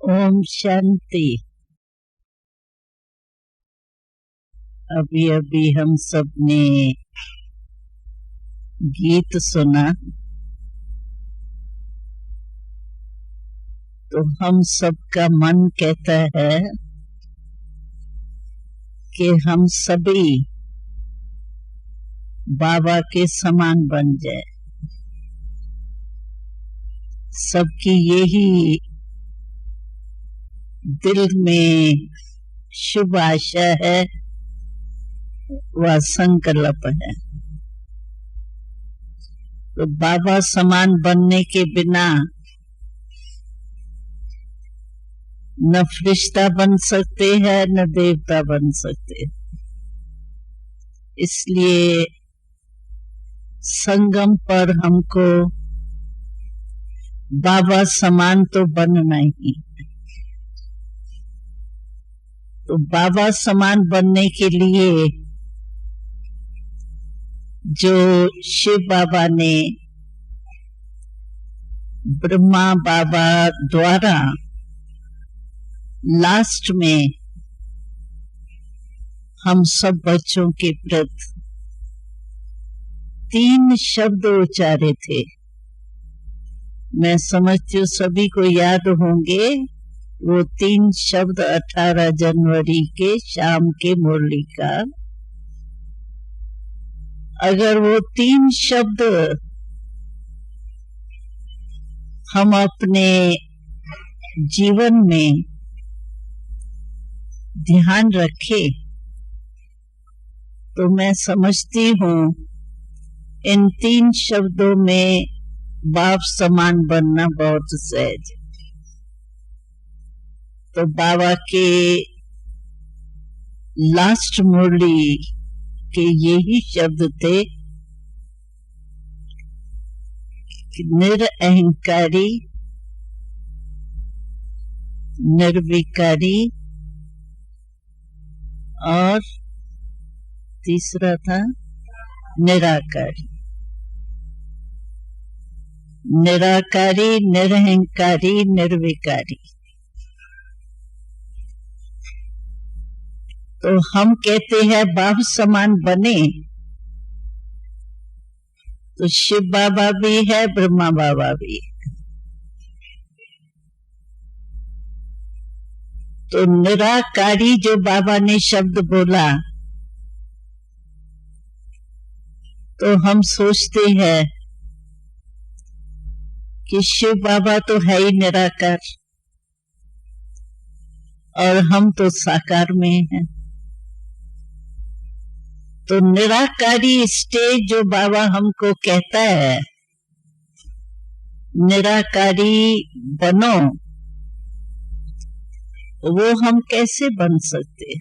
ओम शांति। अभी अभी हम सब ने गीत सुना तो हम सबका मन कहता है कि हम सभी बाबा के समान बन जाए। सबकी यही दिल में शुभ आशा है, वह संकल्प है। तो बाबा समान बनने के बिना न फरिश्ता बन सकते हैं न देवता बन सकते। इसलिए संगम पर हमको बाबा समान तो बनना ही। तो बाबा समान बनने के लिए जो शिव बाबा ने ब्रह्मा बाबा द्वारा लास्ट में हम सब बच्चों के प्रति 3 शब्द उच्चारे थे। मैं समझती हूँ सभी को याद होंगे वो 3 शब्द 18 जनवरी के शाम के मुरली का। अगर वो 3 शब्द हम अपने जीवन में ध्यान रखें तो मैं समझती हूँ इन 3 शब्दों में बाप समान बनना बहुत सहज। तो बाबा के लास्ट मुरली के यही शब्द थे कि निरअहंकारी, निर्विकारी और तीसरा था निराकारी। निराकारी, निरअहंकारी, निर्विकारी। तो हम कहते हैं बाप समान बने तो शिव बाबा भी है, ब्रह्मा बाबा भी है। तो निराकारी जो बाबा ने शब्द बोला तो हम सोचते हैं कि शिव बाबा तो है ही निराकार और हम तो साकार में हैं। तो निराकारी स्टेज जो बाबा हमको कहता है निराकारी बनो, वो हम कैसे बन सकते।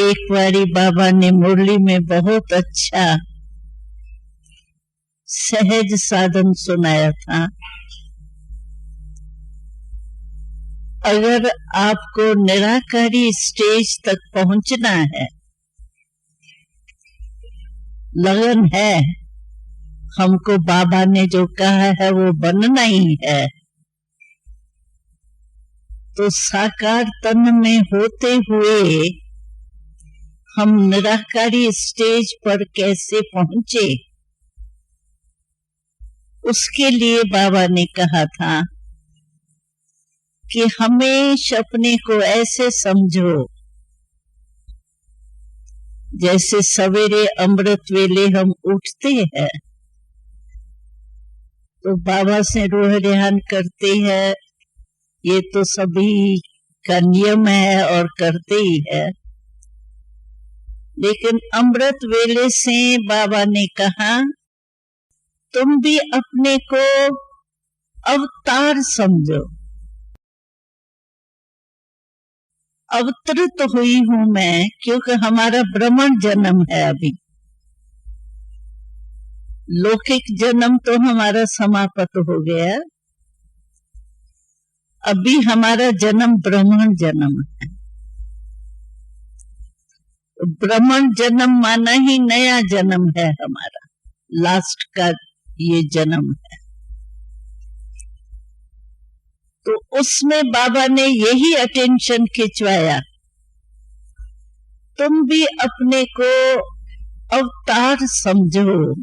एक बारी बाबा ने मुरली में बहुत अच्छा सहज साधन सुनाया था। अगर आपको निराकारी स्टेज तक पहुंचना है, लगन है, हमको बाबा ने जो कहा है वो बनना ही है, तो साकार तन में होते हुए हम निराकारी स्टेज पर कैसे पहुंचे। उसके लिए बाबा ने कहा था कि हमेशा अपने को ऐसे समझो जैसे सवेरे अमृत वेले हम उठते हैं तो बाबा से रूह ध्यान करते हैं। ये तो सभी का नियम है और करते ही है, लेकिन अमृत वेले से बाबा ने कहा तुम भी अपने को अवतार समझो। अवतरित हुई हूं मैं क्योंकि हमारा भ्रमण जन्म है। अभी लौकिक जन्म तो हमारा समाप्त हो गया, अभी हमारा जन्म भ्रमण जन्म है। भ्रमण जन्म माना ही नया जन्म है, हमारा लास्ट का ये जन्म है। तो उसमें बाबा ने यही अटेंशन खिंचवाया, तुम भी अपने को अवतार समझो।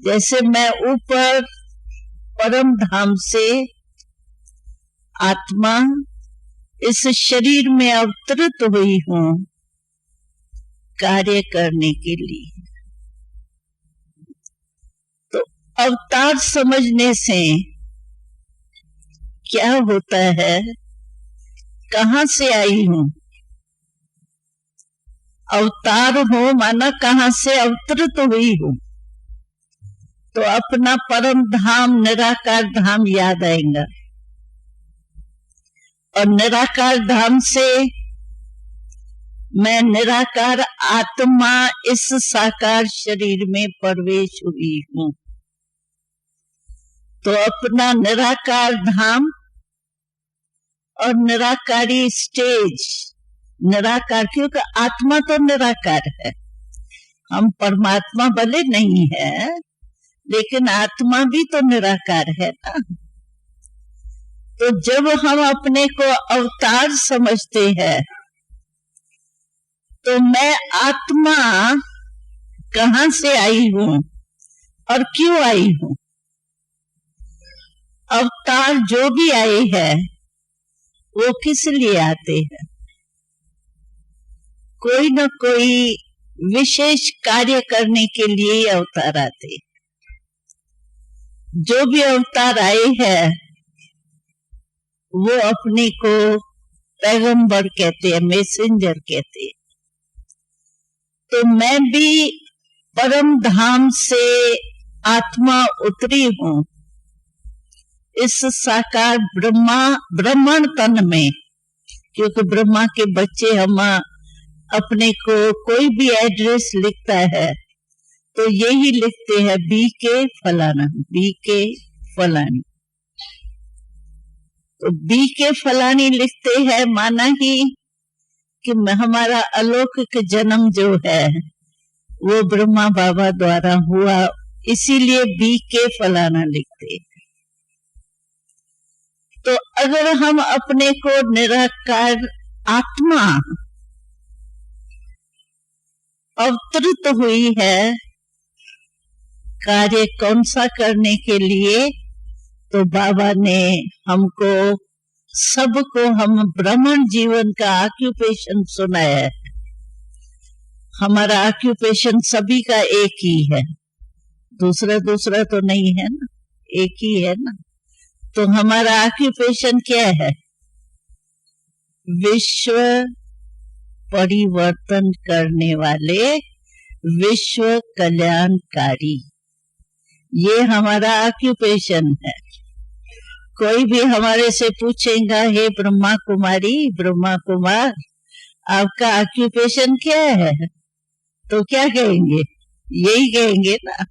जैसे मैं ऊपर परम धाम से आत्मा इस शरीर में अवतरित हुई हूं कार्य करने के लिए, तो अवतार समझने से क्या होता है, कहां से आई हूं, अवतार हो माना कहां से अवतरित हुई हूं, तो अपना परम धाम निराकार धाम याद आएगा। और निराकार धाम से मैं निराकार आत्मा इस साकार शरीर में प्रवेश हुई हूं, तो अपना निराकार धाम और निराकारी स्टेज, निराकार क्योंकि आत्मा तो निराकार है, हम परमात्मा भले नहीं है लेकिन आत्मा भी तो निराकार है ना। तो जब हम अपने को अवतार समझते हैं तो मैं आत्मा कहां से आई हूं और क्यों आई हूं। अवतार जो भी आए हैं वो किस लिए आते हैं, कोई न कोई विशेष कार्य करने के लिए अवतार आते हैं। जो भी अवतार आए हैं वो अपने को पैगंबर कहते हैं, मैसेंजर कहते हैं। तो मैं भी परम धाम से आत्मा उतरी हूं इस साकार ब्रह्मण तन में, क्योंकि ब्रह्मा के बच्चे हम अपने को कोई भी एड्रेस लिखता है तो यही लिखते हैं बी के फलाना, बी के फलानी। तो बी के फलानी लिखते हैं माना ही कि हमारा अलौकिक जन्म जो है वो ब्रह्मा बाबा द्वारा हुआ, इसीलिए बी के फलाना लिखते हैं। तो अगर हम अपने को निराकार आत्मा अवतरित हुई है कार्य कौन सा करने के लिए, तो बाबा ने हमको सबको हम ब्राह्मण जीवन का ऑक्यूपेशन सुनाया है। हमारा ऑक्यूपेशन सभी का एक ही है, दूसरा दूसरा तो नहीं है ना, एक ही है ना। तो हमारा ऑक्यूपेशन क्या है, विश्व परिवर्तन करने वाले, विश्व कल्याणकारी, ये हमारा ऑक्यूपेशन है। कोई भी हमारे से पूछेगा हे ब्रह्मा कुमारी, ब्रह्मा कुमार आपका ऑक्यूपेशन क्या है, तो क्या कहेंगे, यही कहेंगे ना।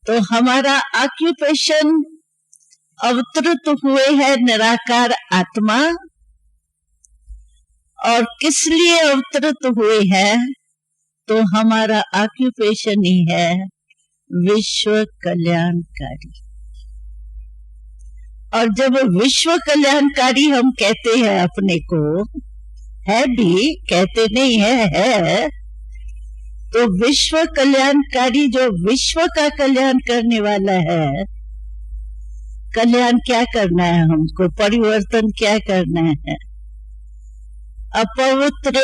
तो हमारा ऑक्यूपेशन अवतरित हुए है निराकार आत्मा, और किस लिए अवतरित हुए हैं, तो हमारा ऑक्यूपेशन ही है विश्व कल्याणकारी। और जब विश्व कल्याणकारी हम कहते हैं अपने को, है भी, कहते नहीं है, तो विश्व कल्याणकारी जो विश्व का कल्याण करने वाला है, कल्याण क्या करना है हमको, परिवर्तन क्या करना है, अपवित्र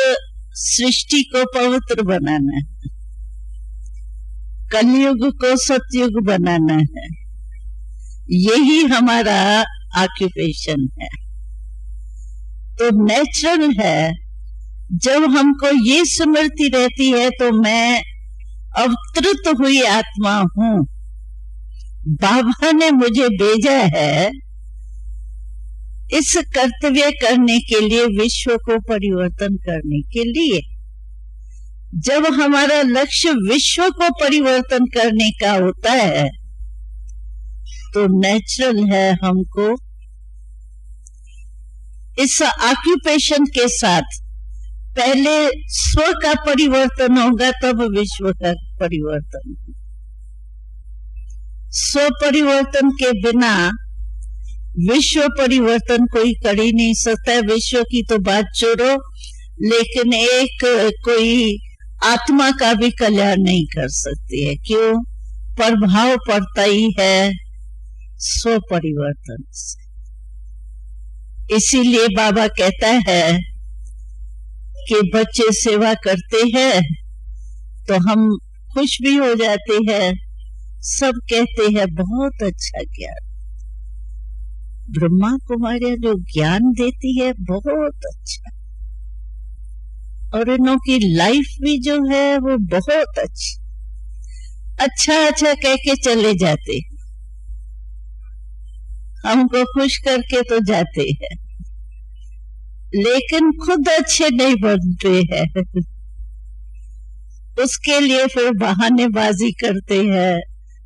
सृष्टि को पवित्र बनाना है, कलयुग को सतयुग बनाना है, यही हमारा ऑक्यूपेशन है। तो नेचुरल है, जब हमको ये स्मृति रहती है तो मैं अवतरित हुई आत्मा हूं, बाबा ने मुझे भेजा है इस कर्तव्य करने के लिए, विश्व को परिवर्तन करने के लिए। जब हमारा लक्ष्य विश्व को परिवर्तन करने का होता है तो नेचुरल है हमको इस ऑक्यूपेशन के साथ पहले स्व का परिवर्तन होगा, तब विश्व का परिवर्तन। स्व परिवर्तन के बिना विश्व परिवर्तन कोई कर ही नहीं सकता। विश्व की तो बात छोड़ो, लेकिन एक कोई आत्मा का भी कल्याण नहीं कर सकती है। क्यों? प्रभाव पड़ता ही है स्व परिवर्तन से। इसीलिए बाबा कहता है कि बच्चे सेवा करते हैं तो हम खुश भी हो जाते हैं। सब कहते हैं बहुत अच्छा ज्ञान, ब्रह्मा कुमारियां जो ज्ञान देती है बहुत अच्छा, और इनों की लाइफ भी जो है वो बहुत अच्छी। अच्छा कह के चले जाते, हमको खुश करके तो जाते हैं, लेकिन खुद अच्छे नहीं बनते हैं। उसके लिए फिर बहानेबाजी करते हैं,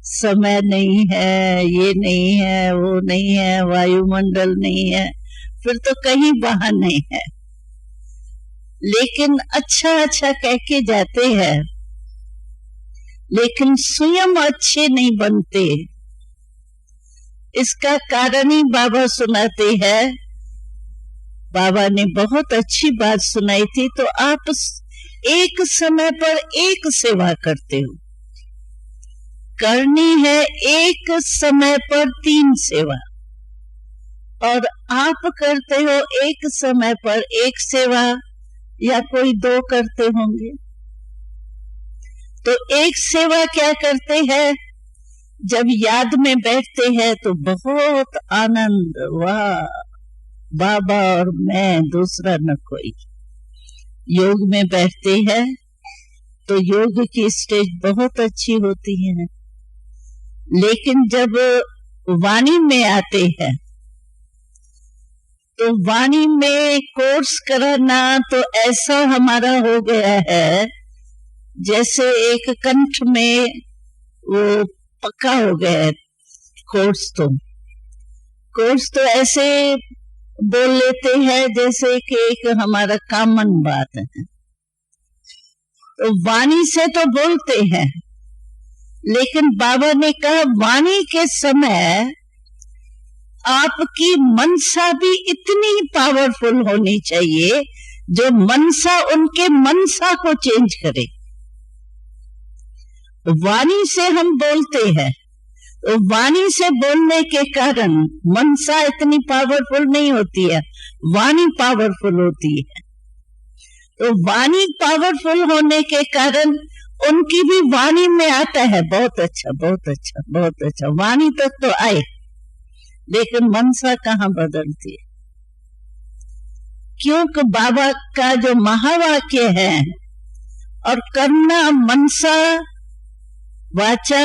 समय नहीं है, ये नहीं है, वो नहीं है, वायुमंडल नहीं है, फिर तो कहीं बहाने है। लेकिन अच्छा कह के जाते हैं, लेकिन स्वयं अच्छे नहीं बनते। इसका कारण ही बाबा सुनाते हैं। बाबा ने बहुत अच्छी बात सुनाई थी। तो आप एक समय पर एक सेवा करते हो, करनी है एक समय पर 3 सेवा, और आप करते हो एक समय पर एक सेवा, या कोई 2 करते होंगे। तो एक सेवा क्या करते हैं? जब याद में बैठते हैं तो बहुत आनंद, वाह बाबा और मैं, दूसरा न कोई। योग में बैठते हैं तो योग की स्टेज बहुत अच्छी होती है, लेकिन जब वाणी में आते हैं तो वाणी में कोर्स कराना तो ऐसा हमारा हो गया है जैसे एक कंठ में वो पक्का हो गया है। कोर्स तो ऐसे बोल लेते हैं जैसे कि एक हमारा कॉमन बात है। तो वाणी से तो बोलते हैं, लेकिन बाबा ने कहा वाणी के समय आपकी मनसा भी इतनी पावरफुल होनी चाहिए जो मनसा उनके मनसा को चेंज करे। वाणी से हम बोलते हैं, तो वाणी से बोलने के कारण मनसा इतनी पावरफुल नहीं होती है, वाणी पावरफुल होती है। तो वाणी पावरफुल होने के कारण उनकी भी वाणी में आता है बहुत अच्छा, बहुत अच्छा, बहुत अच्छा। वाणी तक तो आए, लेकिन मनसा कहाँ बदलती है? क्योंकि बाबा का जो महावाक्य है, और कर्मणा मनसा वाचा,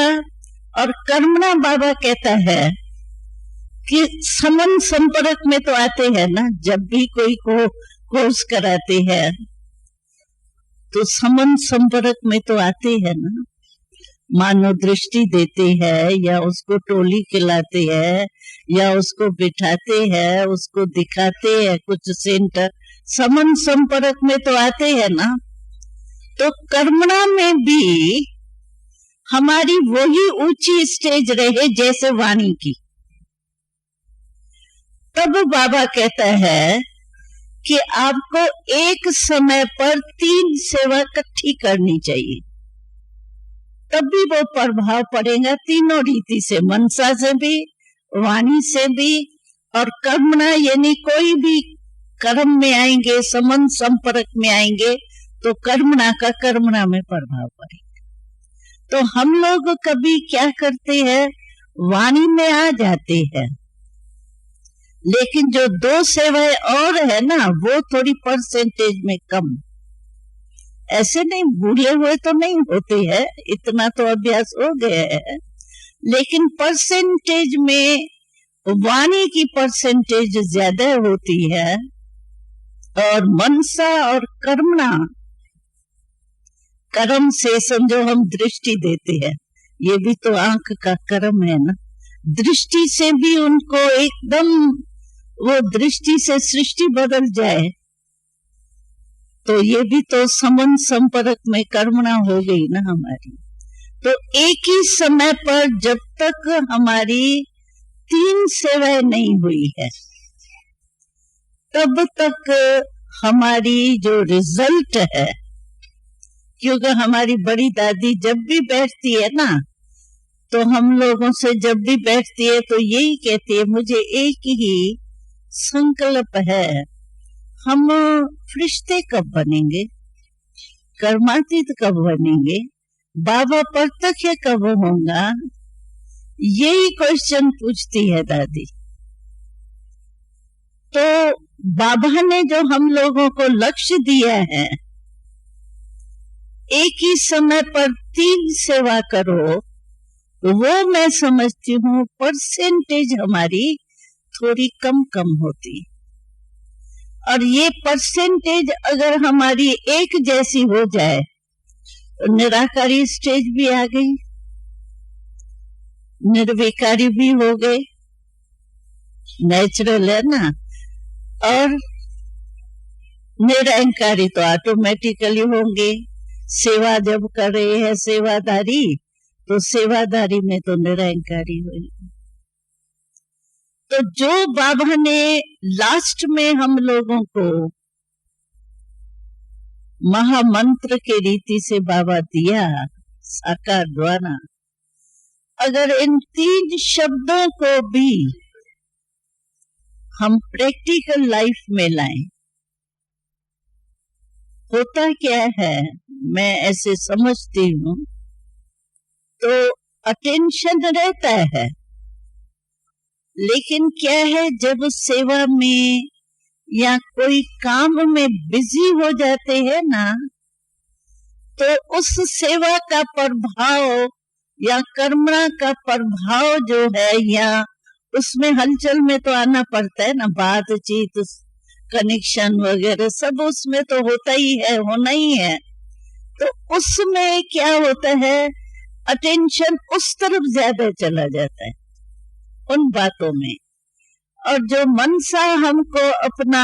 और कर्मणा बाबा कहता है कि समन संपर्क में तो आते हैं ना। जब भी कोई को कोर्स कराते हैं तो समन संपर्क में तो आते हैं ना। मानो दृष्टि देते हैं, या उसको टोली खिलाते हैं, या उसको बिठाते हैं, उसको दिखाते हैं कुछ सेंटर, समन संपर्क में तो आते हैं ना। तो कर्मणा में भी हमारी वही ऊंची स्टेज रहे जैसे वाणी की। तब बाबा कहता है कि आपको एक समय पर 3 सेवा इकट्ठी करनी चाहिए, तब भी वो प्रभाव पड़ेगा तीनों रीति से, मनसा से भी, वाणी से भी, और कर्मणा यानी कोई भी कर्म में आएंगे, समन संपर्क में आएंगे तो कर्मणा का कर्मणा में प्रभाव पड़ेगा। तो हम लोग कभी क्या करते हैं, वाणी में आ जाते हैं, लेकिन जो 2 सेवाएं और है ना वो थोड़ी परसेंटेज में कम। ऐसे नहीं, भूले हुए तो नहीं होते हैं, इतना तो अभ्यास हो गया है, लेकिन परसेंटेज में वाणी की परसेंटेज ज्यादा होती है। और मनसा और कर्मणा, कर्म से समझो हम दृष्टि देते हैं, ये भी तो आंख का कर्म है ना। दृष्टि से भी उनको एकदम, वो दृष्टि से सृष्टि बदल जाए तो ये भी तो समन संपर्क में कर्मणा हो गई ना हमारी। तो एक ही समय पर जब तक हमारी 3 सेवाएं नहीं हुई है, तब तक हमारी जो रिजल्ट है, क्योंकि हमारी बड़ी दादी जब भी बैठती है ना, तो हम लोगों से जब भी बैठती है तो यही कहती है, मुझे एक ही संकल्प है, हम फरिश्ते कब बनेंगे, कर्मातीत कब बनेंगे, बाबा प्रत्यक्ष कब होगा, यही क्वेश्चन पूछती है दादी। तो बाबा ने जो हम लोगों को लक्ष्य दिया है, एक ही समय पर 3 सेवा करो, वो मैं समझती हूँ परसेंटेज हमारी थोड़ी कम कम होती। और ये परसेंटेज अगर हमारी एक जैसी हो जाए तो निराकारी स्टेज भी आ गई, निर्विकारी भी हो गए, नेचुरल है ना, और निरंकारी तो ऑटोमेटिकली होंगे। सेवा जब कर रहे हैं सेवादारी, तो सेवादारी में तो निरंकारी हुई। तो जो बाबा ने लास्ट में हम लोगों को महामंत्र के रीति से बाबा दिया साकार द्वारा, अगर इन 3 शब्दों को भी हम प्रैक्टिकल लाइफ में लाएं, होता क्या है, मैं ऐसे समझती हूँ, तो अटेंशन रहता है, लेकिन क्या है, जब सेवा में या कोई काम में बिजी हो जाते हैं ना, तो उस सेवा का प्रभाव या कर्मणा का प्रभाव जो है, या उसमें हलचल में तो आना पड़ता है ना, बातचीत कनेक्शन वगैरह सब उसमें तो होता ही है, होना ही है। तो उसमें क्या होता है, अटेंशन उस तरफ ज्यादा चला जाता है, उन बातों में, और जो मनसा हमको अपना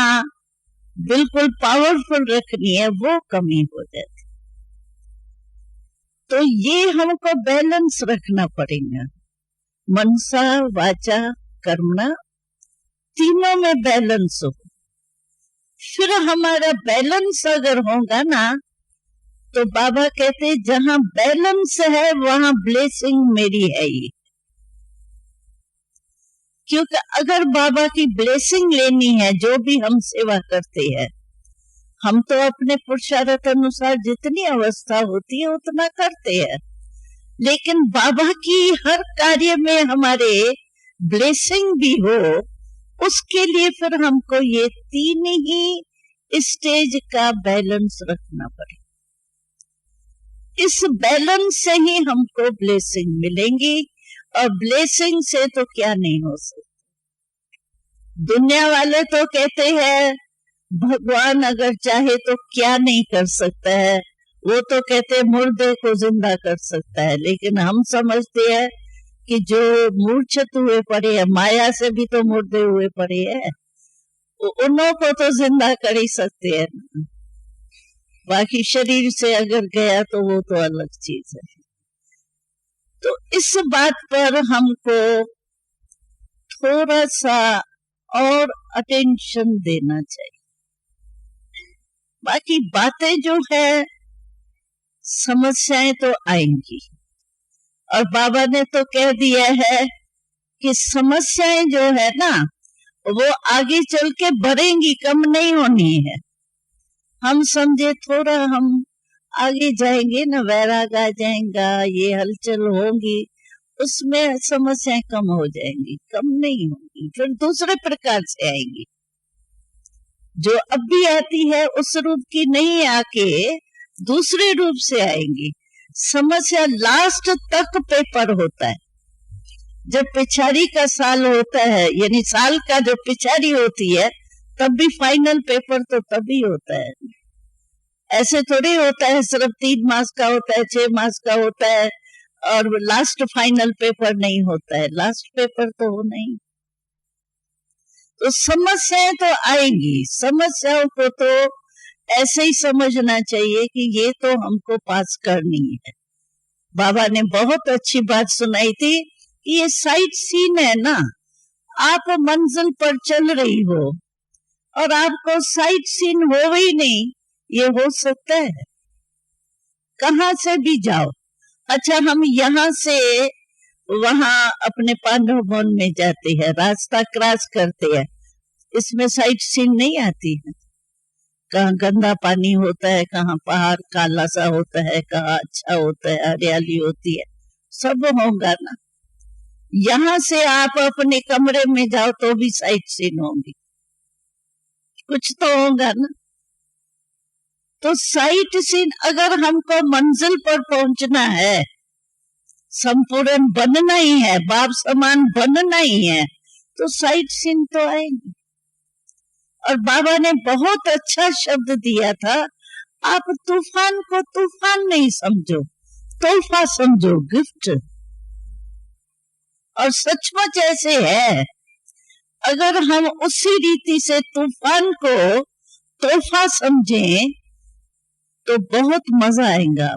बिल्कुल पावरफुल रखनी है, वो कमी हो जाती। तो ये हमको बैलेंस रखना पड़ेगा, मनसा वाचा कर्मणा तीनों में बैलेंस हो। फिर हमारा बैलेंस अगर होगा ना, तो बाबा कहते जहां बैलेंस है वहां ब्लेसिंग मेरी है ही। क्योंकि अगर बाबा की ब्लेसिंग लेनी है, जो भी हम सेवा करते हैं, हम तो अपने पुरुषार्थ अनुसार जितनी अवस्था होती है उतना करते हैं, लेकिन बाबा की हर कार्य में हमारे ब्लेसिंग भी हो, उसके लिए फिर हमको ये 3 ही स्टेज का बैलेंस रखना पड़ेगा। इस बैलेंस से ही हमको ब्लेसिंग मिलेंगी, और ब्लेसिंग से तो क्या नहीं हो सकता। दुनिया वाले तो कहते हैं भगवान अगर चाहे तो क्या नहीं कर सकता है, वो तो कहते हैं मुर्दे को जिंदा कर सकता है, लेकिन हम समझते हैं कि जो मूर्छित हुए पड़े हैं, माया से भी तो मुर्दे हुए पड़े हैं, उन्हों को तो जिंदा कर ही सकते हैं, बाकी शरीर से अगर गया तो वो तो अलग चीज है। तो इस बात पर हमको थोड़ा सा और अटेंशन देना चाहिए। बाकी बातें जो है, समस्याएं तो आएंगी, और बाबा ने तो कह दिया है कि समस्याएं जो है ना, वो आगे चल के बढ़ेंगी, कम नहीं होनी है। हम समझे थोड़ा हम आगे जाएंगे ना, वैराग आ जाएगा, ये हलचल होगी, उसमें समस्याएं कम हो जाएंगी, कम नहीं होंगी, फिर दूसरे प्रकार से आएंगी। जो अब भी आती है उस रूप की नहीं आके दूसरे रूप से आएंगी। समस्या लास्ट तक पेपर होता है, जब पिछाड़ी का साल होता है, यानी साल का जो पिछाड़ी होती है, तब भी फाइनल पेपर तो तभी होता है। ऐसे थोड़ी होता है सिर्फ 3 मास का होता है, 6 मास का होता है, और लास्ट फाइनल पेपर नहीं होता है। लास्ट पेपर तो हो नहीं। तो समस्याएं तो आएंगी, समस्याओं को तो ऐसे ही समझना चाहिए कि ये तो हमको पास करनी है। बाबा ने बहुत अच्छी बात सुनाई थी कि ये साइट सीन है ना, आप मंजिल पर चल रही हो और आपको साइट सीन हो ही नहीं, ये हो सकता है? कहां से भी जाओ। अच्छा, हम यहाँ से वहां अपने पांडव वन में जाते हैं, रास्ता क्रॉस करते हैं, इसमें साइट सीन नहीं आती है? कहाँ गंदा पानी होता है, कहाँ पहाड़ काला सा होता है, कहाँ अच्छा होता है, हरियाली होती है, सब होगा ना। यहाँ से आप अपने कमरे में जाओ तो भी साइट सीन होंगी, कुछ तो होगा ना। तो साइट सीन, अगर हमको मंजिल पर पहुंचना है, संपूर्ण बनना ही है, बाप समान बनना ही है, तो साइट सीन तो आएंगे। और बाबा ने बहुत अच्छा शब्द दिया था, आप तूफान को तूफान नहीं समझो, तोहफा समझो, गिफ्ट। और सचमुच ऐसे है, अगर हम उसी रीति से तूफान को तोहफा समझें तो बहुत मजा आएगा।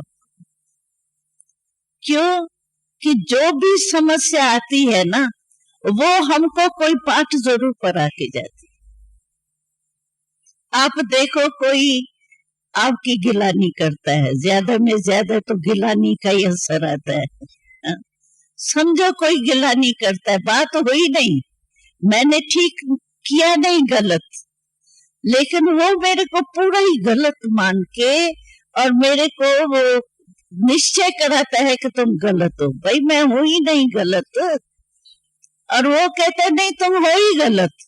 क्यों कि जो भी समस्या आती है ना, वो हमको कोई पाठ जरूर पढ़ा के जाती। आप देखो, कोई आपकी गिलानी करता है, ज्यादा में ज्यादा तो गिलानी का ही असर आता है। समझो कोई गिलानी करता है, बात हुई नहीं, मैंने ठीक किया नहीं, गलत, लेकिन वो मेरे को पूरा ही गलत मान के और मेरे को वो निश्चय कराता है कि तुम गलत हो। भाई मैं हूं ही नहीं गलत, और वो कहता है नहीं तुम हो ही गलत।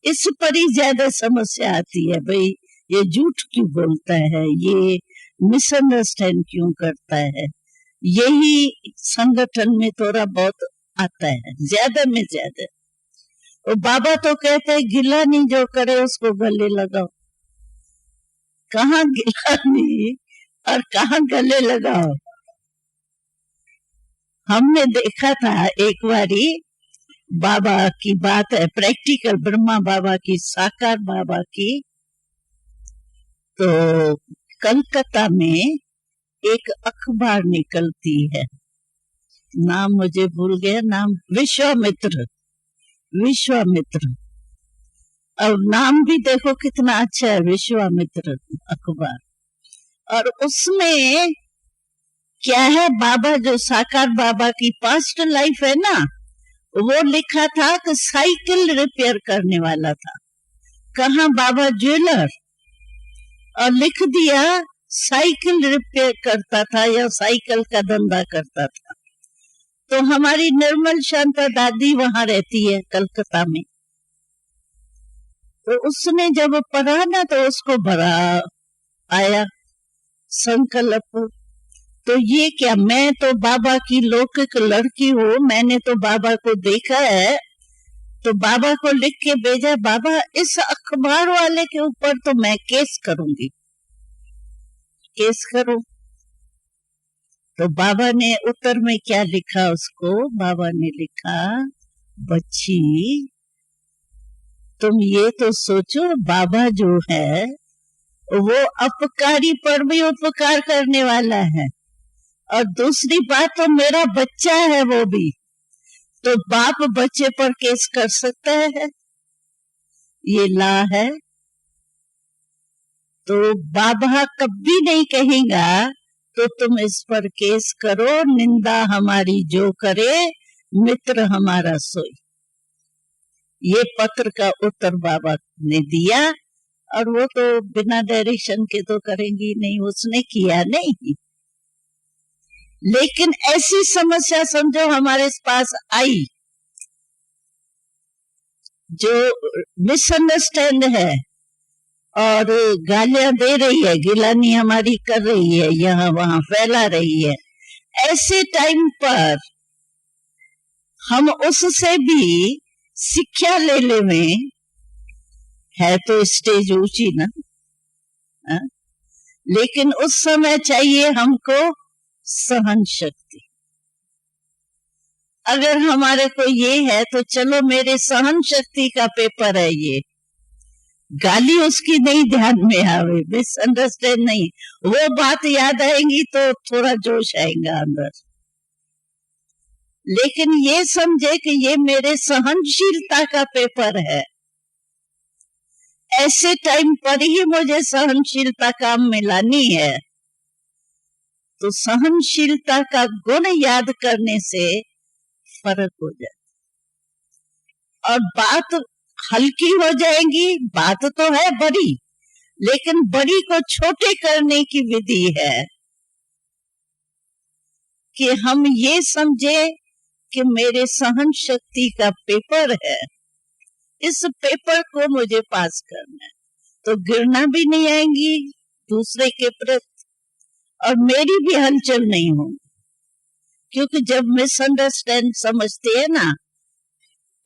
इस पर ही ज्यादा समस्या आती है। भाई ये झूठ क्यों बोलता है, ये मिसअंडरस्टैंड क्यों करता है, यही संगठन में थोड़ा बहुत आता है, ज्यादा में ज्यादा। और बाबा तो कहते हैं गिलानी जो करे उसको गले लगाओ। कहाँ गिलानी और कहाँ गले लगाओ। हमने देखा था एक बारी, बाबा की बात है, प्रैक्टिकल ब्रह्मा बाबा की, साकार बाबा की। तो कलकत्ता में एक अखबार निकलती है, नाम मुझे भूल गया, नाम विश्वामित्र, विश्वामित्र। और नाम भी देखो कितना अच्छा है, विश्वामित्र अखबार। और उसमें क्या है, बाबा जो साकार बाबा की पास्ट लाइफ है ना, वो लिखा था कि साइकिल रिपेयर करने वाला था। कहाँ बाबा ज्वेलर, और लिख दिया साइकिल रिपेयर करता था या साइकिल का धंधा करता था। तो हमारी निर्मल शांता दादी वहां रहती है कलकत्ता में। तो उसने जब पढ़ा ना तो उसको बड़ा आया संकल्प, तो ये क्या, मैं तो बाबा की लौकिक लड़की हूँ, मैंने तो बाबा को देखा है। तो बाबा को लिख के भेजा, बाबा इस अखबार वाले के ऊपर तो मैं केस करूंगी, केस करूं। तो बाबा ने उत्तर में क्या लिखा उसको, बाबा ने लिखा, बच्ची तुम ये तो सोचो, बाबा जो है वो अपकारी पर भी उपकार करने वाला है, और दूसरी बात तो मेरा बच्चा है वो भी, तो बाप बच्चे पर केस कर सकता है, ये ला है। तो बाबा कभी नहीं कहेगा तो तुम इस पर केस करो, निंदा हमारी जो करे मित्र हमारा सोई। ये पत्र का उत्तर बाबा ने दिया, और वो तो बिना डायरेक्शन के तो करेंगी नहीं, उसने किया नहीं। लेकिन ऐसी समस्या समझो हमारे पास आई, जो मिसअंडरस्टैंड है और गालियां दे रही है, गिलानी हमारी कर रही है, यहाँ वहां फैला रही है। ऐसे टाइम पर हम उससे भी शिक्षा ले ले में है, तो स्टेज ऊंची ना, लेकिन उस समय चाहिए हमको सहन शक्ति। अगर हमारे को ये है तो चलो मेरे सहन शक्ति का पेपर है ये, गाली उसकी नहीं ध्यान में आवे, मिसअंडरस्टैंड नहीं, वो बात याद आएंगी तो थोड़ा जोश आएगा अंदर। लेकिन ये समझे कि ये मेरे सहनशीलता का पेपर है। ऐसे टाइम पर ही मुझे सहनशीलता काम में लानी है। तो सहनशीलता का गुण याद करने से फर्क हो जाए और बात हल्की हो जाएगी। बात तो है बड़ी, लेकिन बड़ी को छोटे करने की विधि है कि हम ये समझे कि मेरे सहन शक्ति का पेपर है, इस पेपर को मुझे पास करना है। तो गिरना भी नहीं आएंगी दूसरे के प्रति और मेरी भी हलचल नहीं होगी, क्योंकि जब मिसअंडरस्टैंड समझते हैं ना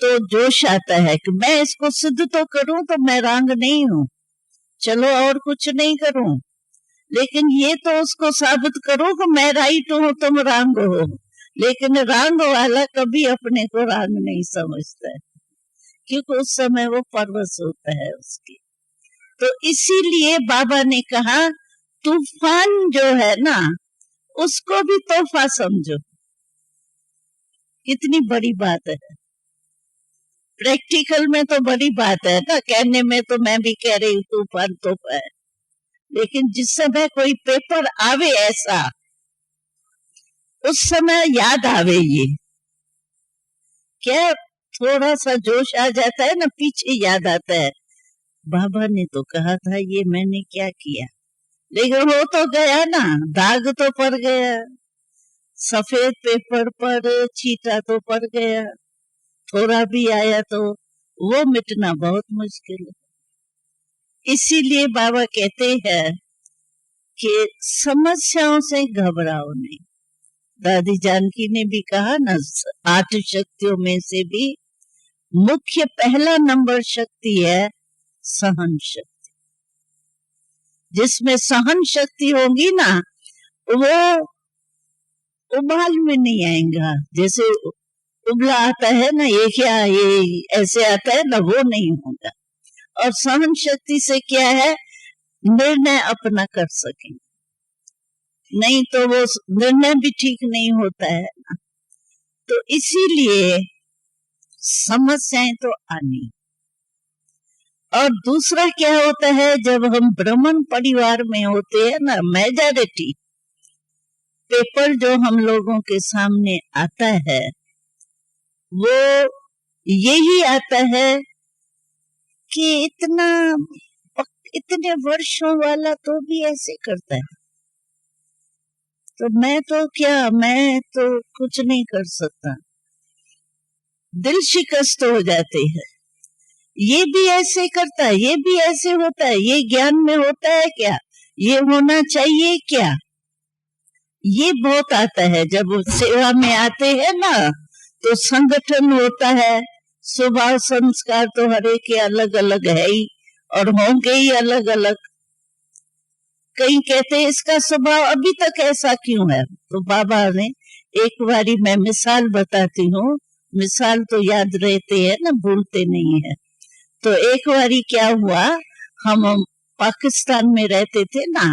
तो जोश आता है कि मैं इसको सिद्ध तो करूं तो मैं रंग नहीं हूं, चलो और कुछ नहीं करूं, लेकिन ये तो उसको साबित करो कि मैं राइट हूं तुम रंग हो। लेकिन रंग वाला कभी अपने को रंग नहीं समझता है, क्योंकि उस समय वो परवश होता है उसकी। तो इसीलिए बाबा ने कहा तूफान जो है ना उसको भी तोहफा समझो। कितनी बड़ी बात है। प्रैक्टिकल में तो बड़ी बात है ना, कहने में तो मैं भी कह रही हूँ तूफान तोहफा है, लेकिन जिस समय कोई पेपर आवे ऐसा, उस समय याद आवे ये क्या, थोड़ा सा जोश आ जाता है ना, पीछे याद आता है बाबा ने तो कहा था ये मैंने क्या किया, लेकिन वो तो गया ना, दाग तो पड़ गया, सफेद पेपर पर चीटा तो पड़ गया, थोड़ा भी आया तो वो मिटना बहुत मुश्किल है। इसीलिए बाबा कहते हैं कि समस्याओं से घबराओ नहीं। दादी जानकी ने भी कहा ना, 8 शक्तियों में से भी मुख्य पहला नंबर शक्ति है सहन शक्ति। जिसमें सहन शक्ति होगी ना वो उबाल में नहीं आएगा। जैसे उबला आता है ना, ये क्या ये ऐसे आता है ना, वो नहीं होगा। और सहन शक्ति से क्या है, निर्णय अपना कर सकेंगे, नहीं तो वो निर्णय भी ठीक नहीं होता है ना। तो इसीलिए समस्याएं तो आनी। और दूसरा क्या होता है, जब हम ब्राह्मण परिवार में होते हैं ना, मेजॉरिटी पेपर जो हम लोगों के सामने आता है वो यही आता है कि इतने वर्षों वाला तो भी ऐसे करता है, तो मैं तो क्या, मैं तो कुछ नहीं कर सकता। दिल शिकस्त हो जाते हैं, ये भी ऐसे करता है, ये भी ऐसे होता है, ये ज्ञान में होता है क्या, ये होना चाहिए क्या, ये बहुत आता है। जब सेवा में आते हैं ना तो संगठन होता है, स्वभाव संस्कार तो हर एक के अलग अलग है ही और होंगे ही अलग अलग। कई कहते हैं इसका स्वभाव अभी तक ऐसा क्यों है, तो बाबा ने एक बारी, मैं मिसाल बताती हूँ, मिसाल तो याद रहते हैं ना, भूलते नहीं है। तो एक बारी क्या हुआ, हम पाकिस्तान में रहते थे ना,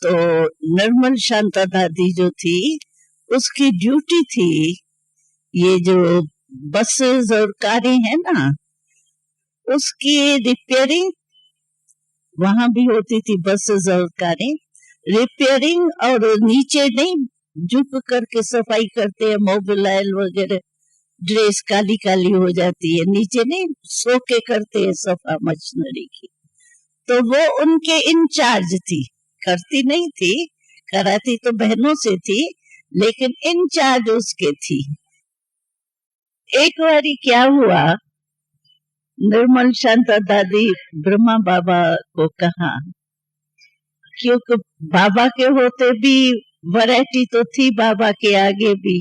तो निर्मल शांता दादी जो थी उसकी ड्यूटी थी ये जो बसेस और कारें हैं ना उसकी रिपेयरिंग, वहां भी होती थी बसेस और कारें, रिपेयरिंग, और नीचे नहीं झुक करके सफाई करते हैं, मोबिलाइल वगैरह, ड्रेस काली काली हो जाती है, नीचे नहीं सो के करते हैं सफा मशीनरी की। तो वो उनके इंचार्ज थी, करती नहीं थी, कराती तो बहनों से थी, लेकिन इंचार्ज उसके थी। एक बारी क्या हुआ, निर्मल शांता दादी ब्रह्मा बाबा को कहा, क्योंकि बाबा के होते भी वैरायटी तो थी बाबा के आगे भी,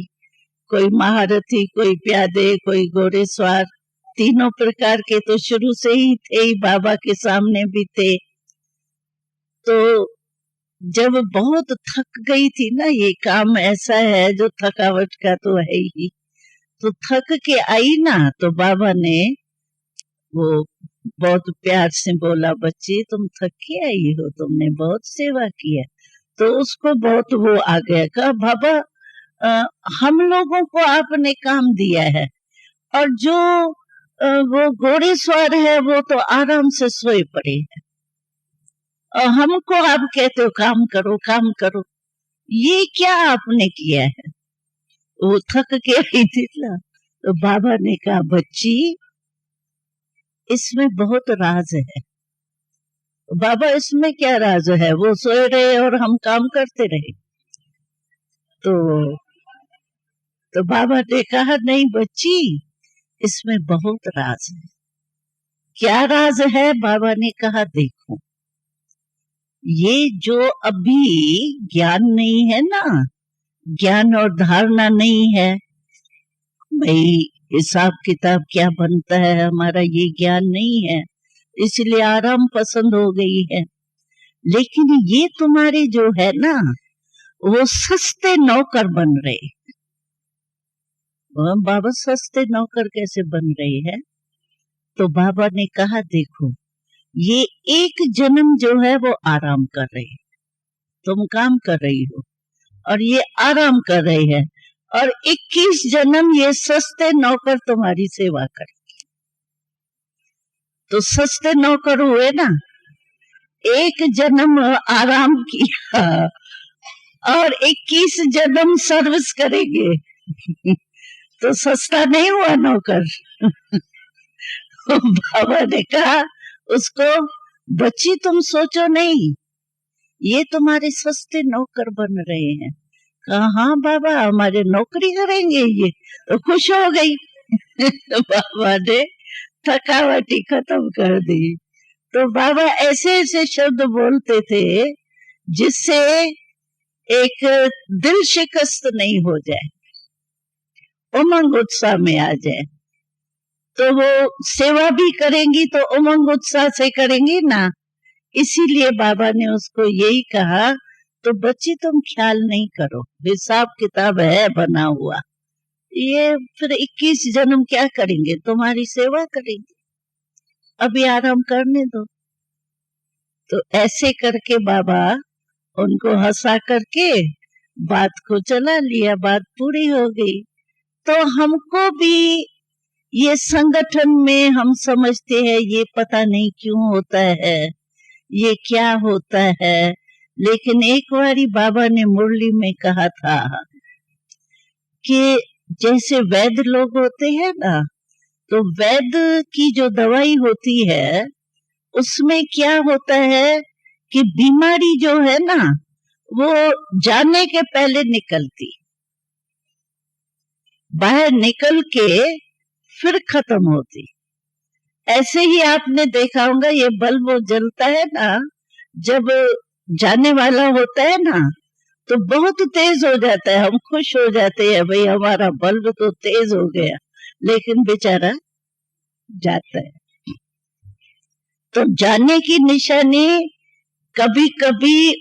कोई महारथी, कोई प्यादे, कोई घोड़ेसवार, तीनों प्रकार के तो शुरू से ही थे ही, बाबा के सामने भी थे। तो जब बहुत थक गई थी ना, ये काम ऐसा है जो थकावट का तो है ही, तो थक के आई ना, तो बाबा ने वो बहुत प्यार से बोला, बच्ची तुम थक के आई हो, तुमने बहुत सेवा की है। तो उसको बहुत वो आ गया, कहा बाबा हम लोगों को आपने काम दिया है, और जो वो घोड़े सवार है वो तो आराम से सोए पड़े हैं, और हमको आप कहते हो काम करो काम करो। ये क्या आपने किया है? वो थक के आई थी ना, तो बाबा ने कहा बच्ची इसमें बहुत राज है। बाबा इसमें क्या राज है? वो सोए रहे और हम काम करते रहे। तो बाबा ने कहा नहीं बच्ची, इसमें बहुत राज है। क्या राज है? बाबा ने कहा देखो, ये जो अभी ज्ञान नहीं है ना, ज्ञान और धारणा नहीं है, भाई हिसाब किताब क्या बनता है हमारा, ये ज्ञान नहीं है, इसलिए आराम पसंद हो गई है। लेकिन ये तुम्हारे जो है ना, वो सस्ते नौकर बन रहे। बाबा सस्ते नौकर कैसे बन रहे हैं? तो बाबा ने कहा देखो, ये एक जन्म जो है वो आराम कर रहे, तुम काम कर रही हो और ये आराम कर रहे हैं, और 21 जन्म ये सस्ते नौकर तुम्हारी सेवा करेंगे। तो सस्ते नौकर हुए ना, एक जन्म आराम किया और 21 जन्म सर्विस करेंगे, तो सस्ता नहीं हुआ नौकर। बाबा ने कहा उसको, बच्ची तुम सोचो नहीं, ये तुम्हारे सस्ते नौकर बन रहे हैं। कहा हाँ बाबा, हमारे नौकरी करेंगे ये, तो खुश हो गई। बाबा ने थकावट ही खत्म कर दी। तो बाबा ऐसे ऐसे शब्द बोलते थे जिससे एक दिल शिकस्त नहीं हो जाए, उमंग उत्साह में आ जाए। तो वो सेवा भी करेंगी तो उमंग उत्साह से करेंगी ना, इसीलिए बाबा ने उसको यही कहा, तो बच्ची तुम ख्याल नहीं करो, हिसाब किताब है बना हुआ, ये फिर 21 जन्म क्या करेंगे, तुम्हारी सेवा करेंगे, अभी आराम करने दो। तो ऐसे करके बाबा उनको हंसा करके बात को चला लिया, बात पूरी हो गई। तो हमको भी ये संगठन में हम समझते हैं ये पता नहीं क्यों होता है, ये क्या होता है, लेकिन एक बारी बाबा ने मुरली में कहा था कि जैसे वैद्य लोग होते हैं ना, तो वैद्य की जो दवाई होती है उसमें क्या होता है कि बीमारी जो है ना वो जाने के पहले निकलती, बाहर निकल के फिर खत्म होती। ऐसे ही आपने देखा होगा, ये बल्ब जलता है ना, जब जाने वाला होता है ना तो बहुत तेज हो जाता है, हम खुश हो जाते हैं, भाई हमारा बल्ब तो तेज हो गया, लेकिन बेचारा जाता है। तो जाने की निशानी कभी कभी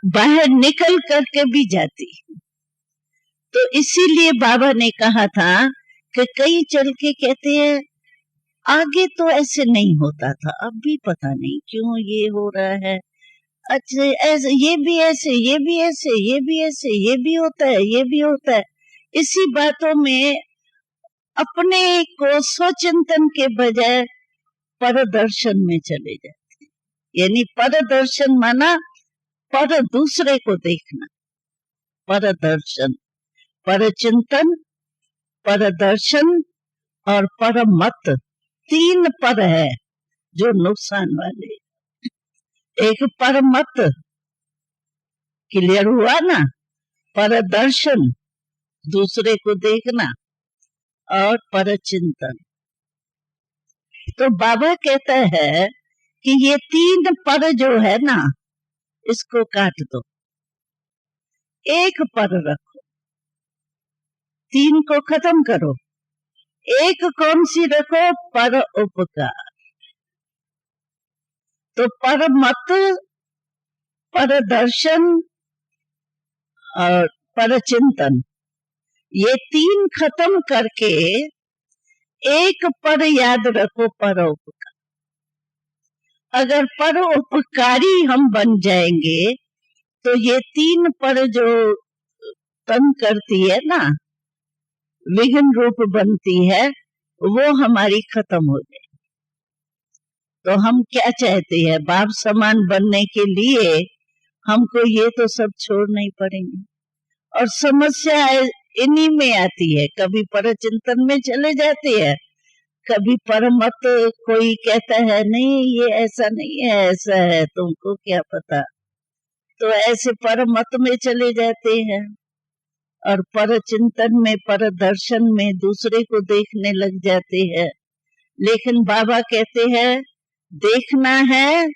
बाहर निकल करके भी जाती। तो इसीलिए बाबा ने कहा था कि कई चल के कहते हैं आगे तो ऐसे नहीं होता था, अब भी पता नहीं क्यों ये हो रहा है, अच्छा ऐसे, ये भी ऐसे, ये भी ऐसे, ये भी ऐसे, ये भी होता है, ये भी होता है। इसी बातों में अपने को स्वचिंतन के बजाय परदर्शन में चले जाते, यानी परदर्शन माना पर दूसरे को देखना, परदर्शन, परचिंतन, परदर्शन और परमत, 3 पर है जो नुकसान वाले। एक परमत क्लियर हुआ ना, परदर्शन दूसरे को देखना, और परचिंतन। तो बाबा कहता है कि ये 3 पर जो है ना, इसको काट दो, एक पर रखो, 3 को खत्म करो, एक कौन सी रखो? पर उपकार। तो परमत, परदर्शन और परचिंतन, ये 3 खत्म करके एक पर याद रखो, परोपकार। अगर परोपकारी हम बन जाएंगे तो ये 3 पर जो तंग करती है ना, विघ्न रूप बनती है, वो हमारी खत्म हो जाए। तो हम क्या चाहते हैं, बाप समान बनने के लिए हमको ये तो सब छोड़ना ही पड़ेंगे। और समस्या इन्हीं में आती है, कभी परचिंतन में चले जाते हैं, कभी परमत कोई कहता है नहीं ये ऐसा नहीं है ऐसा है, तुमको क्या पता, तो ऐसे परमत में चले जाते हैं और परचिंतन में, पर दर्शन में दूसरे को देखने लग जाते हैं। लेकिन बाबा कहते हैं देखना है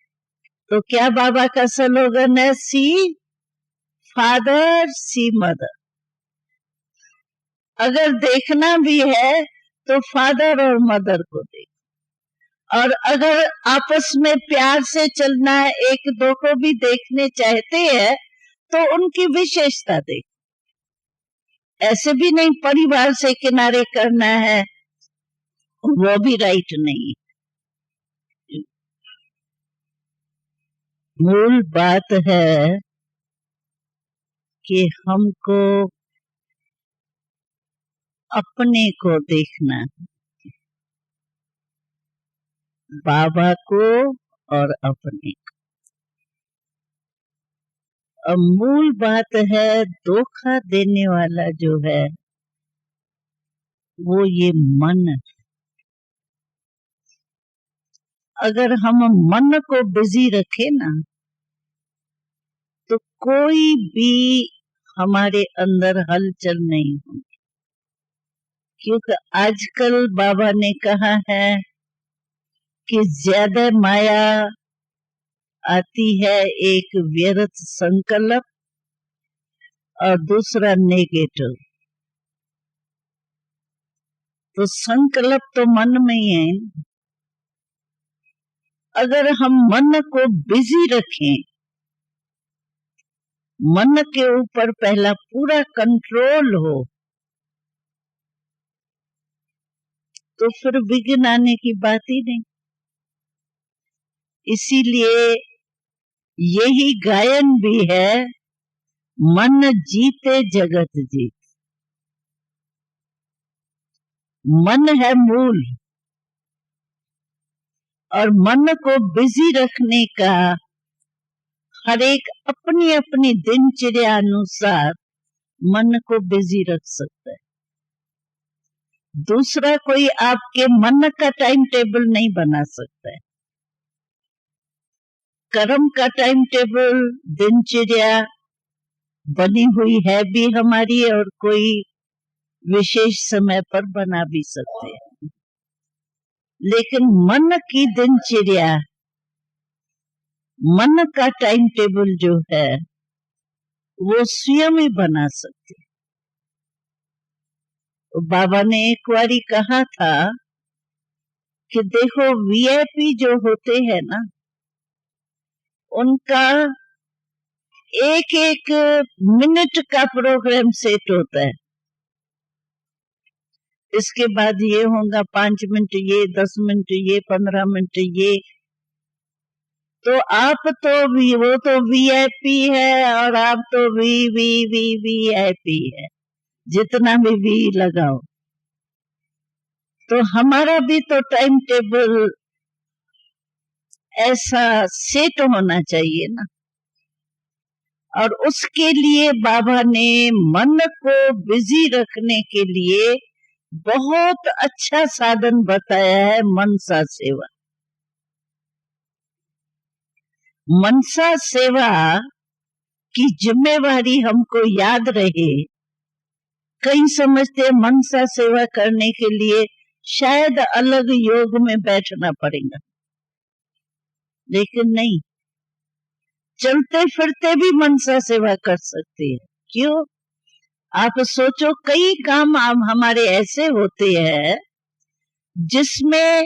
तो क्या बाबा का स्लोगन है, सी फादर सी मदर। अगर देखना भी है तो फादर और मदर को देख, और अगर आपस में प्यार से चलना है, एक दो को भी देखने चाहते हैं तो उनकी विशेषता देख। ऐसे भी नहीं परिवार से किनारे करना है, वो भी राइट नहीं। मूल बात है कि हमको अपने को देखना है, बाबा को और अपने को। अब मूल बात है, धोखा देने वाला जो है वो ये मन। अगर हम मन को बिजी रखे ना तो कोई भी हमारे अंदर हलचल नहीं होगी। क्योंकि आजकल बाबा ने कहा है कि ज्यादा माया आती है, एक व्यर्थ संकल्प और दूसरा नेगेटिव। तो संकल्प तो मन में ही है। अगर हम मन को बिजी रखें, मन के ऊपर पहला पूरा कंट्रोल हो, तो फिर विघ्न आने की बात ही नहीं। इसीलिए यही गायन भी है, मन जीते जगत जीत। मन है मूल, और मन को बिजी रखने का हर एक अपनी अपनी दिनचर्या अनुसार मन को बिजी रख सकता है। दूसरा कोई आपके मन का टाइम टेबल नहीं बना सकता है। कर्म का टाइम टेबल, दिनचर्या बनी हुई है भी हमारी, और कोई विशेष समय पर बना भी सकते हैं। लेकिन मन की दिनचर्या, मन का टाइम टेबल जो है वो स्वयं ही बना सकते। तो बाबा ने एक बारी कहा था कि देखो वीआईपी जो होते हैं ना, उनका एक एक मिनट का प्रोग्राम सेट होता है। इसके बाद ये होगा 5 मिनट ये, 10 मिनट ये, 15 मिनट ये। तो आप तो वो तो वीआईपी है और आप तो वीआईपी है, जितना भी वी लगाओ। तो हमारा भी तो टाइम टेबल ऐसा सेट होना चाहिए ना। और उसके लिए बाबा ने मन को बिजी रखने के लिए बहुत अच्छा साधन बताया है, मनसा सेवा। मनसा सेवा की जिम्मेवारी हमको याद रहे। कई समझते मनसा सेवा करने के लिए शायद अलग योग में बैठना पड़ेगा, लेकिन नहीं, चलते फिरते भी मनसा सेवा कर सकते हैं। क्यों? आप सोचो, कई काम हमारे ऐसे होते हैं जिसमें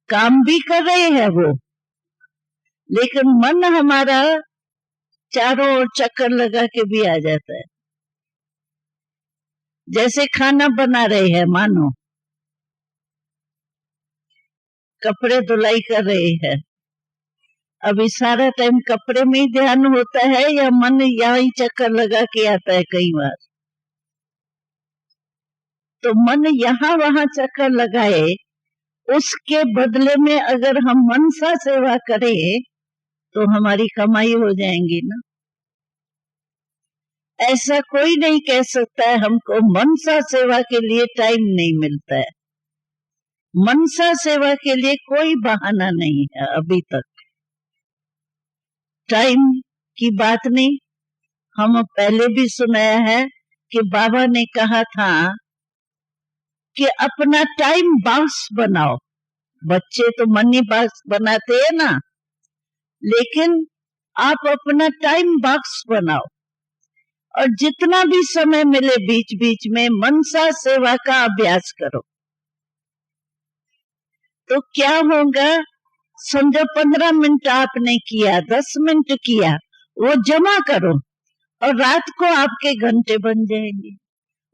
काम भी कर रहे हैं वो, लेकिन मन हमारा चारों ओर चक्कर लगा के भी आ जाता है। जैसे खाना बना रहे हैं, मानो कपड़े धुलाई कर रहे हैं, अभी सारा टाइम कपड़े में ही ध्यान होता है या मन यहाँ ही चक्कर लगा के आता है कई बार? तो मन यहाँ वहां चक्कर लगाए, उसके बदले में अगर हम मनसा सेवा करें तो हमारी कमाई हो जाएंगी ना। ऐसा कोई नहीं कह सकता है हमको मनसा सेवा के लिए टाइम नहीं मिलता है। मनसा सेवा के लिए कोई बहाना नहीं है अभी तक। टाइम की बात नहीं, हम पहले भी सुनाया है कि बाबा ने कहा था कि अपना टाइम बॉक्स बनाओ। बच्चे तो मनी बॉक्स बनाते हैं ना, लेकिन आप अपना टाइम बॉक्स बनाओ और जितना भी समय मिले बीच बीच में मनसा सेवा का अभ्यास करो। तो क्या होगा, समझो 15 मिनट आपने किया, 10 मिनट किया, वो जमा करो और रात को आपके घंटे बन जाएंगे।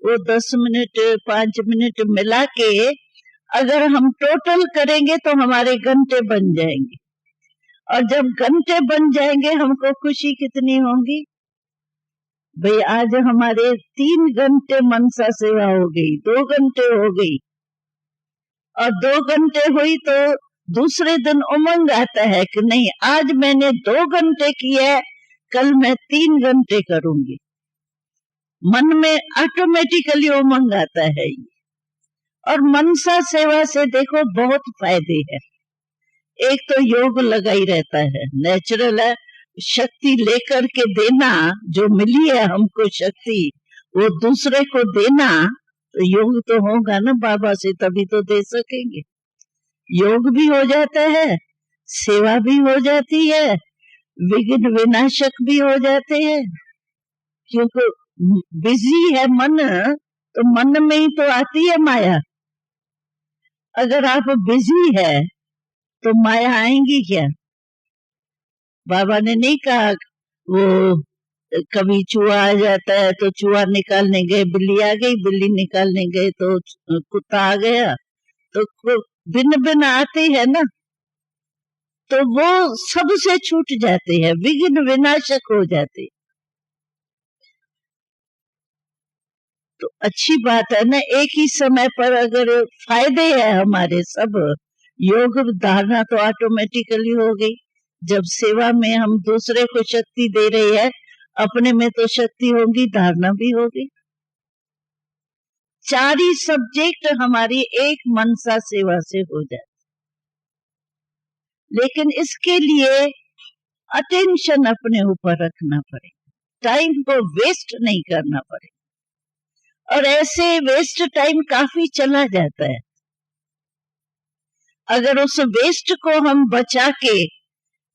वो 10 मिनट 5 मिनट मिला के अगर हम टोटल करेंगे तो हमारे घंटे बन जाएंगे। और जब घंटे बन जाएंगे हमको खुशी कितनी होगी, भाई आज हमारे 3 घंटे मनसा सेवा हो गई, 2 घंटे हो गई, और 2 घंटे हुई तो दूसरे दिन उमंग आता है कि नहीं आज मैंने 2 घंटे किया, कल मैं 3 घंटे करूंगी। मन में ऑटोमेटिकली उमंग आता है। और मनसा सेवा से देखो बहुत फायदे हैं। एक तो योग लगा ही रहता है, नेचुरल है, शक्ति लेकर के देना, जो मिली है हमको शक्ति वो दूसरे को देना, तो योग तो होगा ना बाबा से, तभी तो दे सकेंगे। योग भी हो जाता है, सेवा भी हो जाती है, विघ्न विनाशक भी हो जाते हैं। क्योंकि बिजी है मन, तो मन में ही तो आती है माया। अगर आप बिजी है तो माया आएंगी क्या? बाबा ने नहीं कहा वो कभी चूहा आ जाता है तो चूहा निकालने गए, बिल्ली आ गई, बिल्ली निकालने गए तो कुत्ता आ गया, तो भिन्न भिन्न आते हैं ना, तो वो सबसे छूट जाते हैं, विघ्न विनाशक हो जाते। तो अच्छी बात है ना, एक ही समय पर अगर फायदे है हमारे सब, योग धारणा तो ऑटोमेटिकली हो गई। जब सेवा में हम दूसरे को शक्ति दे रहे हैं, अपने में तो शक्ति होगी, धारणा भी होगी। 4 ही सब्जेक्ट हमारी एक मनसा सेवा से हो जाए। लेकिन इसके लिए अटेंशन अपने ऊपर रखना पड़ेगा, टाइम को वेस्ट नहीं करना पड़ेगा। और ऐसे वेस्ट टाइम काफी चला जाता है। अगर उस वेस्ट को हम बचा के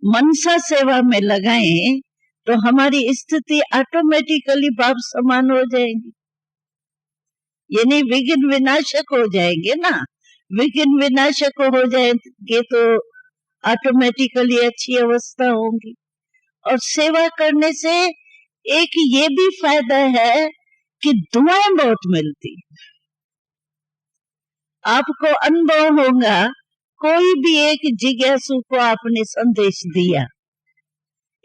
मनसा सेवा में लगाएं तो हमारी स्थिति ऑटोमेटिकली बाप समान हो जाएगी, यानी विघ्न विनाशक हो जाएंगे ना। विघ्न विनाशक हो जाएंगे तो ऑटोमेटिकली अच्छी अवस्था होगी। और सेवा करने से एक ये भी फायदा है कि दुआएं बहुत मिलती। आपको अनुभव होगा, कोई भी एक जिज्ञासु को आपने संदेश दिया,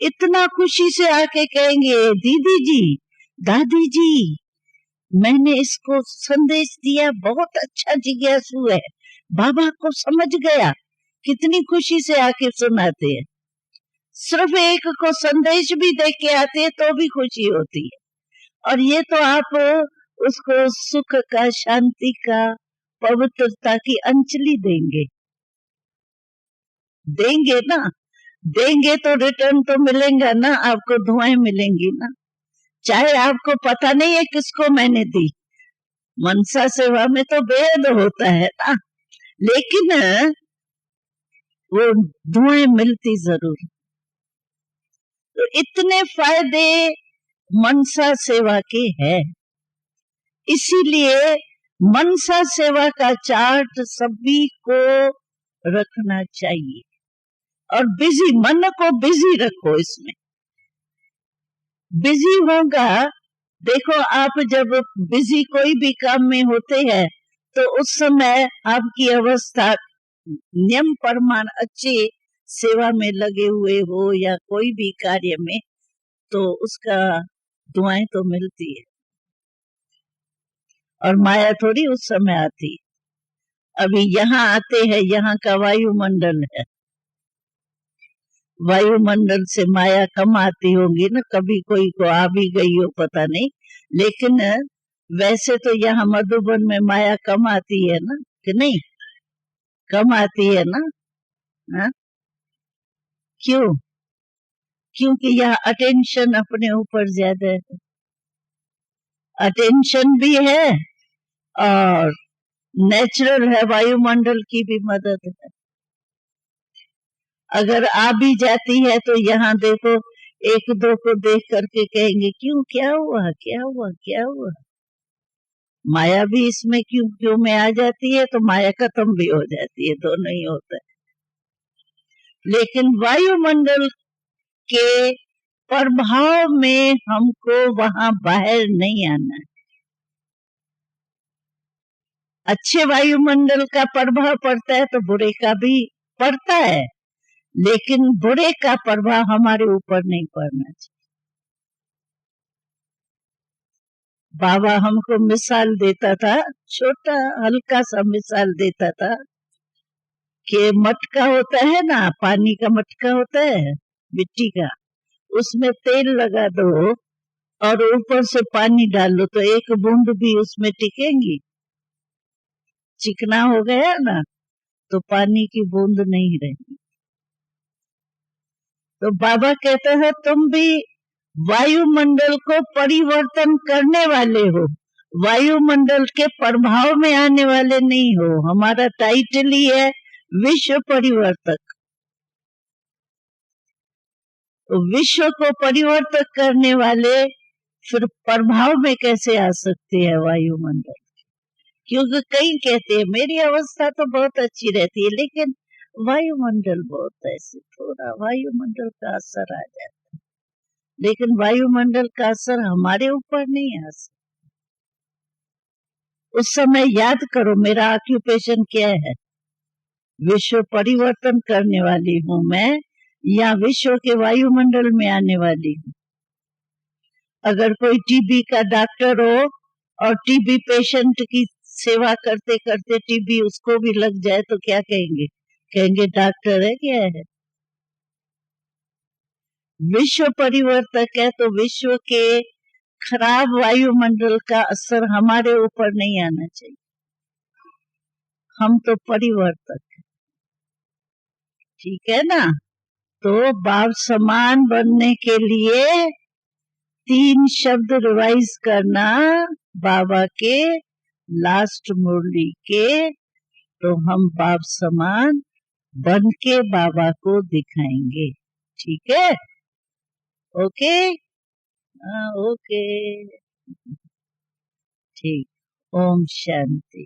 इतना खुशी से आके कहेंगे दीदी जी, दादी जी, मैंने इसको संदेश दिया, बहुत अच्छा जिज्ञासु है, बाबा को समझ गया। कितनी खुशी से आके सुनाते हैं। सिर्फ एक को संदेश भी दे के आते हैं तो भी खुशी होती है। और ये तो आप उसको सुख का, शांति का, पवित्रता की अंजलि देंगे ना। देंगे तो रिटर्न तो मिलेगा ना, आपको दुआएं मिलेंगी ना, चाहे आपको पता नहीं है किसको मैंने दी। मनसा सेवा में तो भेद होता है ना, लेकिन वो दुआएं मिलती जरूर। तो इतने फायदे मनसा सेवा के हैं, इसीलिए मनसा सेवा का चार्ट सभी को रखना चाहिए। और बिजी, मन को बिजी रखो, इसमें बिजी होगा। देखो आप जब बिजी कोई भी काम में होते हैं तो उस समय आपकी अवस्था नियम प्रमाण अच्छे सेवा में लगे हुए हो या कोई भी कार्य में, तो उसका दुआएं तो मिलती है। और माया थोड़ी उस समय आती। अभी यहाँ आते हैं, यहाँ का वायुमंडल है, वायुमंडल से माया कम आती होंगी ना, कभी कोई को आ भी गई हो पता नहीं, लेकिन वैसे तो यहाँ मधुबन में माया कम आती है ना, कि नहीं? कम आती है ना? हा? क्यों? क्योंकि यहाँ अटेंशन अपने ऊपर ज्यादा है, अटेंशन भी है और नेचुरल है, वायुमंडल की भी मदद है। अगर आ भी जाती है तो यहाँ देखो, एक दो को देख करके कहेंगे क्यों, क्या हुआ, क्या हुआ, क्या हुआ। माया भी इसमें क्यों क्यों में आ जाती है, तो माया खत्म भी हो जाती है, दोनों ही होता है। लेकिन वायुमंडल के प्रभाव में हमको वहां बाहर नहीं आना है। अच्छे वायुमंडल का प्रभाव पड़ता है तो बुरे का भी पड़ता है, लेकिन बुरे का प्रभाव हमारे ऊपर नहीं पड़ना चाहिए। बाबा हमको मिसाल देता था, छोटा हल्का सा मिसाल देता था कि मटका होता है ना, पानी का मटका होता है मिट्टी का, उसमें तेल लगा दो और ऊपर से पानी डालो तो एक बूंद भी उसमें टिकेंगी? चिकना हो गया ना तो पानी की बूंद नहीं रही। तो बाबा कहते हैं तुम भी वायुमंडल को परिवर्तन करने वाले हो, वायुमंडल के प्रभाव में आने वाले नहीं हो। हमारा टाइटल ही है विश्व परिवर्तक। तो विश्व को परिवर्तन करने वाले फिर प्रभाव में कैसे आ सकते हैं वायुमंडल? क्योंकि कई कहते हैं मेरी अवस्था तो बहुत अच्छी रहती है, लेकिन वायुमंडल बहुत ऐसे, थोड़ा वायुमंडल का असर आ जाता है, लेकिन वायुमंडल का असर हमारे ऊपर नहीं आ सकता। उस समय याद करो मेरा ऑक्यूपेशन क्या है, विश्व परिवर्तन करने वाली हूं मैं, या विश्व के वायुमंडल में आने वाली हूं। अगर कोई टीबी का डॉक्टर हो और टीबी पेशेंट की सेवा करते करते टीबी उसको भी लग जाए तो क्या कहेंगे? कहेंगे डॉक्टर है क्या है? विश्व परिवर्तक है तो विश्व के खराब वायुमंडल का असर हमारे ऊपर नहीं आना चाहिए। हम तो परिवर्तक, ठीक है ना? तो बाप समान बनने के लिए 3 शब्द रिवाइज करना बाबा के लास्ट मुरली के, तो हम बाप समान बन के बाबा को दिखाएंगे। ठीक है? ओके? ओके, ठीक। ओम शांति।